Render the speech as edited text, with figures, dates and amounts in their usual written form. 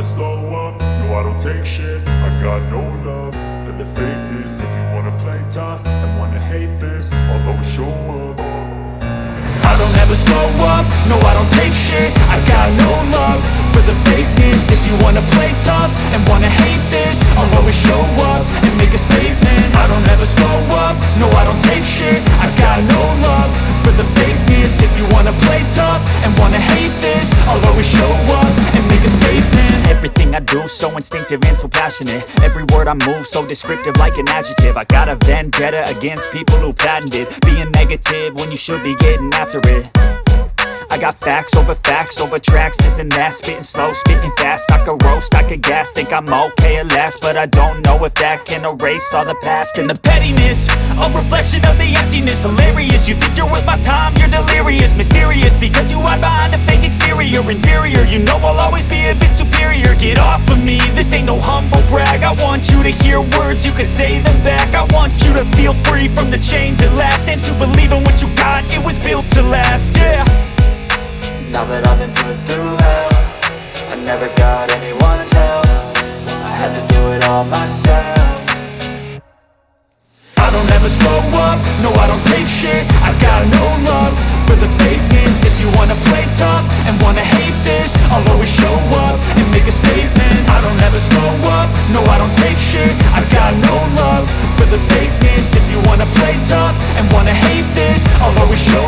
slow up, no I don't take shit. I got no love for the fakeness. If you wanna play tough and wanna hate this, I'll always show up. I don't ever slow up, no I don't take shit. I got no love for the fakeness. If you wanna play tough and wanna hate this, I'll always show up and make a statement. I don't ever slow up, no I don't take shit. I got no love for the fakeness. If you wanna play tough and wanna hate this, I'll always show up and make a statement. Everything I do so instinctive and so passionate. Every word I move so descriptive like an adjective. I got a vendetta against people who patented being negative when you should be getting after it. I got facts over tracks, this and that. Spitting slow, spitting fast, I could roast, I could gas. Think I'm okay at last, but I don't know if that can erase all the past. And the pettiness, a reflection of the emptiness. Hilarious, you think you're worth my time, you're delirious. Mysterious, because you hide behind a fake exterior. Inferior, you know I'll always be a bit superior. Get off of me, this ain't no humble brag. I want you to hear words, you can say them back. I want you to feel free from the chains at last, and to believe in what you got, it was built to last, yeah. Now that I've been put through hell, I never got anyone's help. I had to do it all myself. I don't ever slow up, no I don't take shit. I got no love for the fakeness. If you wanna play tough and wanna hate this, I'll always show up and make a statement. I don't ever slow up, no I don't take shit. I got no love for the fakeness. If you wanna play tough and wanna hate this, I'll always show